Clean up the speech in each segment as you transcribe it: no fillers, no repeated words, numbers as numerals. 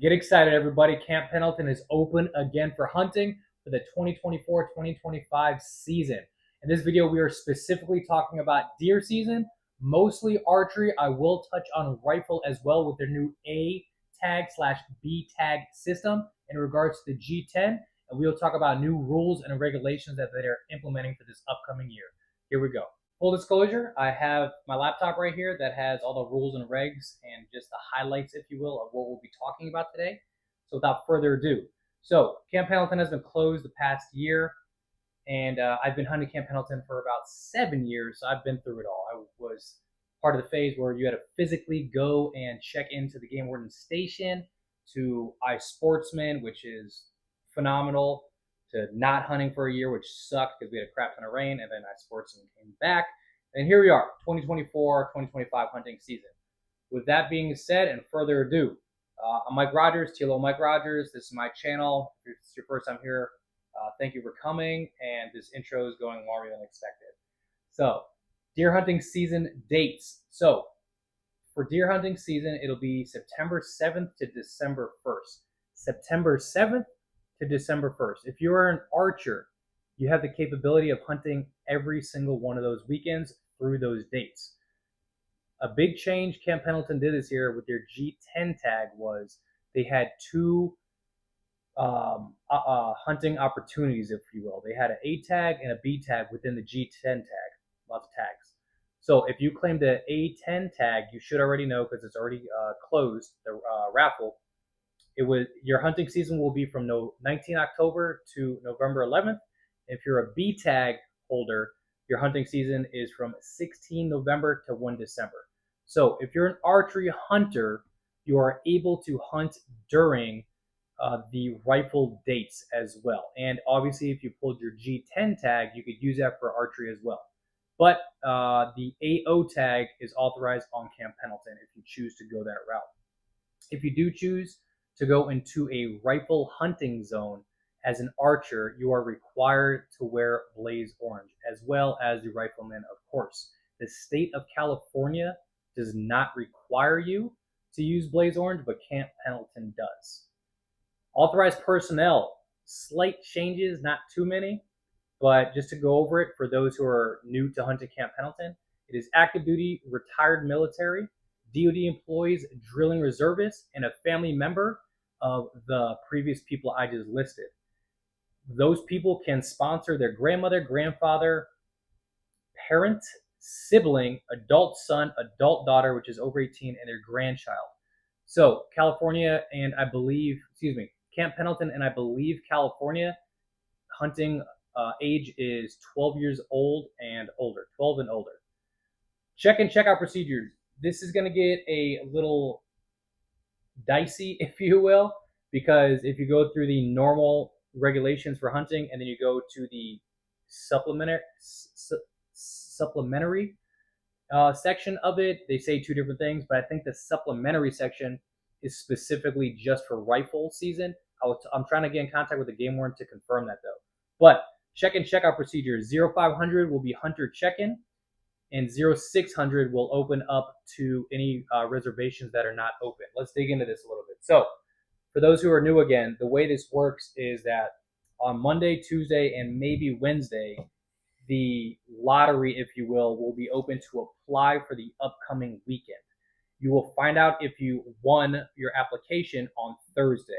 Get excited, everybody. Camp Pendleton is open again for hunting for the 2024-2025 season. In this video, we are specifically talking about deer season, mostly archery. I will touch on rifle as well with their new A tag / B tag system in regards to the G10. And we'll talk about new rules and regulations that they're implementing for this upcoming year. Here we go. Full disclosure, I have my laptop right here that has all the rules and regs and just the highlights, if you will, of what we'll be talking about today. So without further ado, Camp Pendleton has been closed the past year, and I've been hunting Camp Pendleton for about 7 years, so I've been through it all. I was part of the phase where you had to physically go and check into the game warden station, to iSportsman, which is phenomenal, to not hunting for a year, which sucked because we had a crap ton of rain, and then iSportsman came back. And here we are, 2024-2025 hunting season. With that being said, and further ado, I'm Mike Rogers, TLOMIKEROGERS. This is my channel. If it's your first time here, thank you for coming, and this intro is going longer than expected. So, deer hunting season dates. So, for deer hunting season, it'll be September 7th to December 1st. September 7th to December 1st. If you are an archer, you have the capability of hunting every single one of those weekends through those dates. A big change Camp Pendleton did this year with their G10 tag was they had two hunting opportunities, if you will. They had an A tag and a B tag within the G10 tag, lots of tags. So if you claim the A10 tag, you should already know because it's already closed, the raffle. Your hunting season will be from 19 October to November 11th. If you're a B tag holder, your hunting season is from 16 November to 1 December. So if you're an archery hunter, you are able to hunt during the rifle dates as well. And obviously, if you pulled your G10 tag, you could use that for archery as well. But the AO tag is authorized on Camp Pendleton if you choose to go that route. If you do choose to go into a rifle hunting zone as an archer, you are required to wear blaze orange, as well as the rifleman, of course. The state of California does not require you to use blaze orange, but Camp Pendleton does. Authorized personnel, slight changes, not too many, but just to go over it for those who are new to hunting Camp Pendleton, it is active duty, retired military, DoD employees, drilling reservists, and a family member of the previous people I just listed. Those people can sponsor their grandmother, grandfather, parent, sibling, adult son, adult daughter, which is over 18, and their grandchild. So California and Camp Pendleton and I believe California hunting age is 12 years old and older, 12 and older. Check-in, checkout procedures. This is going to get a little dicey, if you will, because if you go through the normal regulations for hunting and then you go to the supplementary section of it, they say two different things, but I think the supplementary section is specifically just for rifle season. I'm trying to get in contact with the game warden to confirm that though. But check-in checkout procedures, 0500 will be hunter check-in, and 0600 will open up to any reservations that are not open. Let's dig into this a little bit. So for those who are new again, the way this works is that on Monday, Tuesday, and maybe Wednesday, the lottery, if you will be open to apply for the upcoming weekend. You will find out if you won your application on Thursday.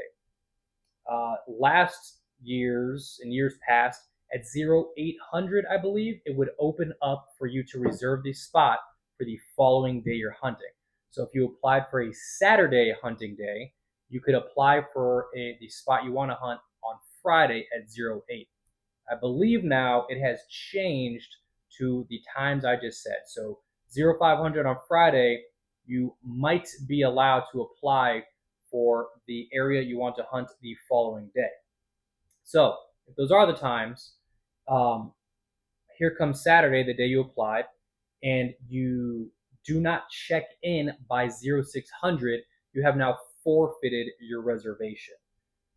Last years, in years past, at 0800, I believe, it would open up for you to reserve the spot for the following day you're hunting. So if you applied for a Saturday hunting day, you could apply for the spot you want to hunt on Friday at 08. I believe now it has changed to the times I just said. So 0500 on Friday, you might be allowed to apply for the area you want to hunt the following day. So if those are the times, here comes Saturday, the day you applied, and you do not check in by 0600, you have now forfeited your reservation.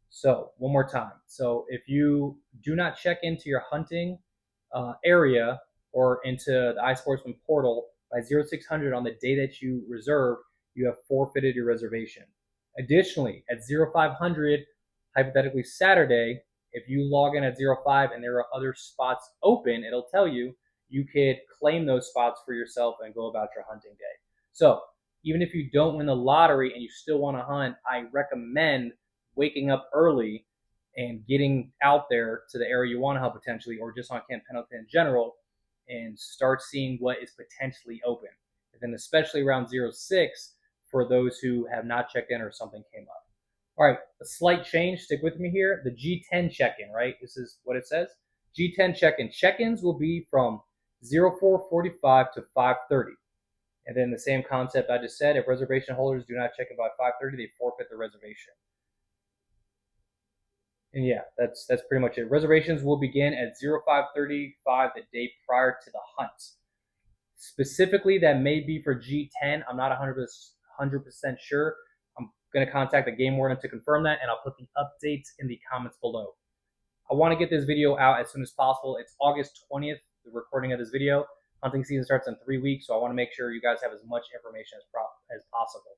So one more time. So if you do not check into your hunting area or into the iSportsman portal by 0600 on the day that you reserved, you have forfeited your reservation. Additionally, at 0500, hypothetically Saturday, if you log in at 05 and there are other spots open, it'll tell you you could claim those spots for yourself and go about your hunting day. So even if you don't win the lottery and you still want to hunt, I recommend waking up early and getting out there to the area you want to hunt potentially, or just on Camp Pendleton in general, and start seeing what is potentially open. And then especially around 06 for those who have not checked in or something came up. All right, a slight change. Stick with me here. The G10 check-in, right? This is what it says. G10 check-in. Check-ins will be from 04:45 to 5:30. And then the same concept I just said, if reservation holders do not check in by 5:30, they forfeit the reservation. And yeah, that's pretty much it. Reservations will begin at 05:35 the day prior to the hunt. Specifically, that may be for G10. I'm not 100% sure. I'm going to contact the game warden to confirm that, and I'll put the updates in the comments below. I want to get this video out as soon as possible. It's August 20th, the recording of this video. Hunting season starts in 3 weeks, so I want to make sure you guys have as much information as possible.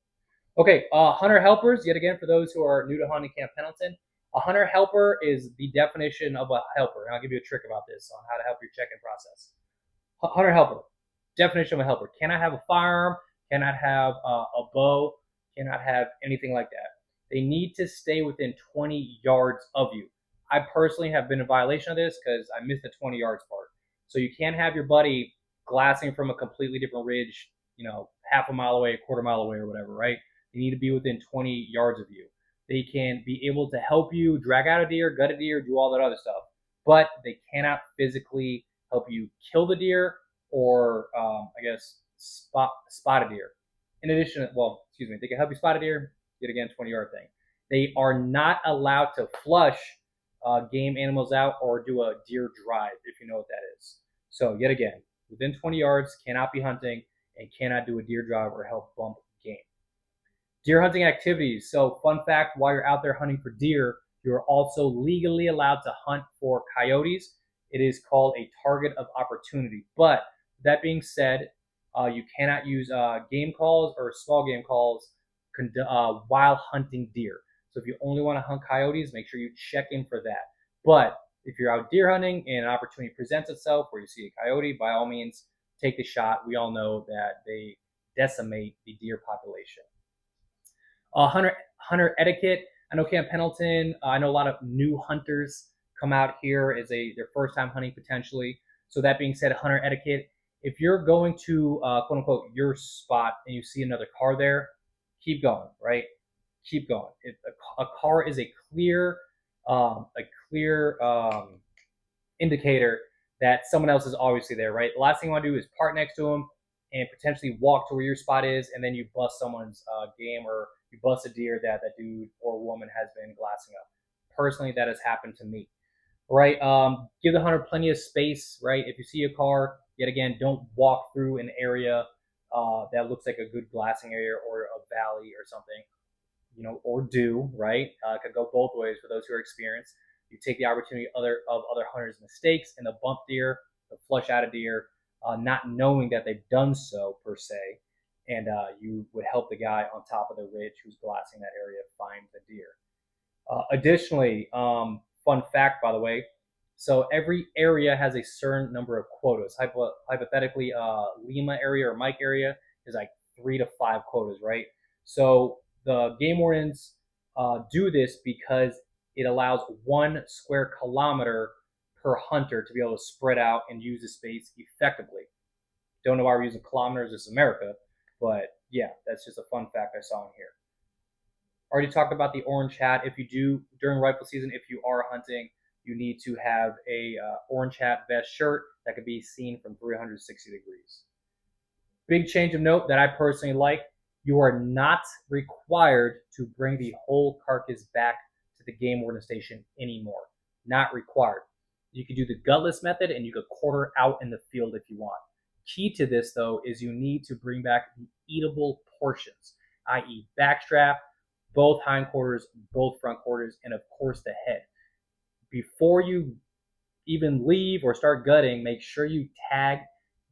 Okay, hunter helpers, yet again, for those who are new to hunting Camp Pendleton, a hunter helper is the definition of a helper, and I'll give you a trick about this on how to help your check-in process. Hunter helper, definition of a helper: cannot have a firearm, cannot have a bow, cannot have anything like that. They need to stay within 20 yards of you. I personally have been in violation of this because I missed the 20 yards part. So you can't have your buddy glassing from a completely different ridge, half a mile away, a quarter mile away, or whatever, right? They need to be within 20 yards of you. They can be able to help you drag out a deer, gut a deer, do all that other stuff, but they cannot physically help you kill the deer or, spot a deer. In addition, they can help you spot a deer, yet again, 20-yard thing. They are not allowed to flush game animals out or do a deer drive, if you know what that is. So yet again, within 20 yards, cannot be hunting and cannot do a deer drive or help bump game. Deer hunting activities. So fun fact, while you're out there hunting for deer, you're also legally allowed to hunt for coyotes. It is called a target of opportunity. But that being said, you cannot use game calls or small game calls while hunting deer. So if you only want to hunt coyotes, make sure you check in for that. But if you're out deer hunting and an opportunity presents itself where you see a coyote, by all means, take the shot. We all know that they decimate the deer population. Hunter etiquette. I know Camp Pendleton. I know a lot of new hunters come out here as their first time hunting potentially. So that being said, hunter etiquette. If you're going to quote unquote your spot and you see another car there, keep going. Right? Keep going. If a car is a clear indicator that someone else is obviously there. Right? The last thing you want to do is park next to them and potentially walk to where your spot is, and then you bust someone's game, or you bust a deer that dude or woman has been glassing up. Personally, that has happened to me. Right? Give the hunter plenty of space. Right? If you see a car, yet again, don't walk through an area that looks like a good glassing area or a valley or something. Or do, right? It could go both ways for those who are experienced. You take the opportunity of other hunters' mistakes and the bump deer, the flush out a deer, not knowing that they've done so per se, and you would help the guy on top of the ridge who's glassing that area find the deer. Additionally, fun fact, by the way, so every area has a certain number of quotas. Hypothetically, Lima area or Mike area is like 3 to 5 quotas, right? So the game wardens do this because it allows 1 square kilometer per hunter to be able to spread out and use the space effectively. Don't know why we're using kilometers. This is America, but yeah, that's just a fun fact I saw in here. Already talked about the orange hat. If you do during rifle season, if you are hunting, you need to have a orange hat, vest, shirt that can be seen from 360 degrees. Big change of note that I personally like: you are not required to bring the whole carcass back to the game warden station anymore. Not required. You can do the gutless method and you could quarter out in the field if you want. Key to this, though, is you need to bring back the eatable portions, i.e. backstrap, both hindquarters, both front quarters, and of course the head. Before you even leave or start gutting, make sure you tag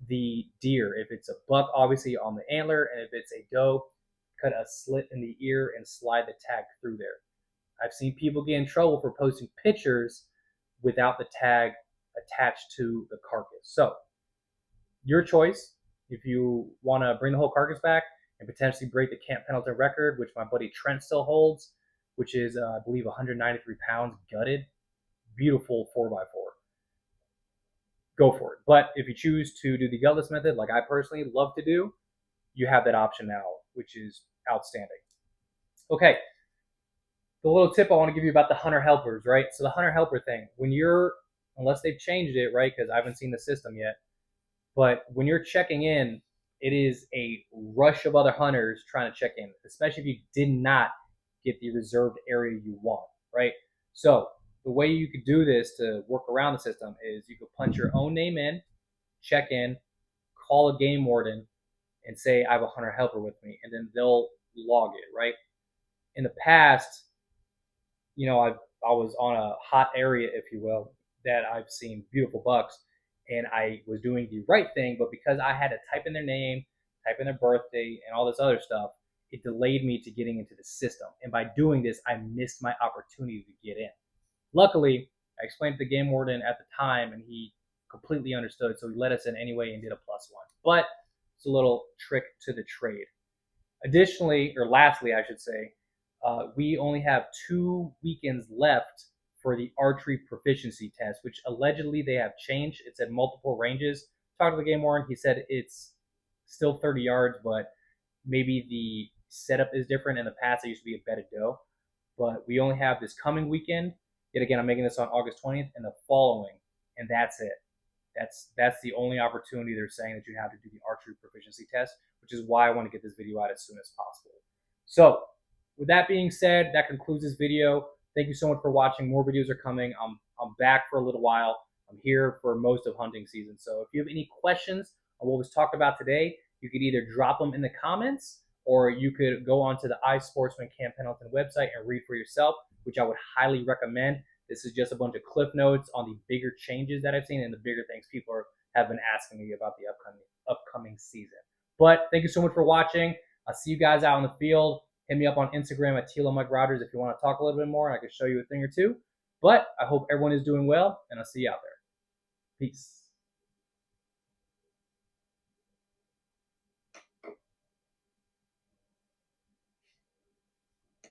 the deer. If it's a buck, obviously on the antler, and if it's a doe, cut a slit in the ear and slide the tag through there. I've seen people get in trouble for posting pictures without the tag attached to the carcass. So, your choice. If you want to bring the whole carcass back and potentially break the Camp Pendleton record, which my buddy Trent still holds, which is, I believe, 193 pounds gutted, beautiful 4x4. Go for it. But if you choose to do the gutless method, like I personally love to do, you have that option now, which is outstanding. Okay, the little tip I want to give you about the hunter helpers, right? So the hunter helper thing, unless they've changed it, right? Because I haven't seen the system yet, but when you're checking in, it is a rush of other hunters trying to check in, especially if you did not get the reserved area you want, right? So the way you could do this to work around the system is you could punch your own name in, check in, call a game warden, and say, I have a hunter helper with me, and then they'll log it, right? In the past, I was on a hot area, if you will, that I've seen beautiful bucks, and I was doing the right thing, but because I had to type in their name, type in their birthday, and all this other stuff, it delayed me to getting into the system. And by doing this, I missed my opportunity to get in. Luckily, I explained to the game warden at the time, and he completely understood, so he let us in anyway and did a +1. But it's a little trick to the trade. Additionally, or lastly, I should say, we only have 2 weekends left for the archery proficiency test, which allegedly they have changed. It's at multiple ranges. Talked to the game warden. He said it's still 30 yards, but maybe the setup is different. In the past, it used to be a bedded doe. But we only have this coming weekend. Yet again, I'm making this on August 20th, and the following, and that's it. That's the only opportunity they're saying that you have to do the archery proficiency test, which is why I want to get this video out as soon as possible. So, with that being said, that concludes this video. Thank you so much for watching. More videos are coming. I'm back for a little while. I'm here for most of hunting season. So if you have any questions on what was talked about today, you could either drop them in the comments, or you could go onto the iSportsman Camp Pendleton website and read for yourself, which I would highly recommend. This is just a bunch of cliff notes on the bigger changes that I've seen and the bigger things people have been asking me about the upcoming season. But thank you so much for watching. I'll see you guys out in the field. Hit me up on Instagram at TLOMIKEROGERS if you want to talk a little bit more, and I can show you a thing or two. But I hope everyone is doing well, and I'll see you out there. Peace.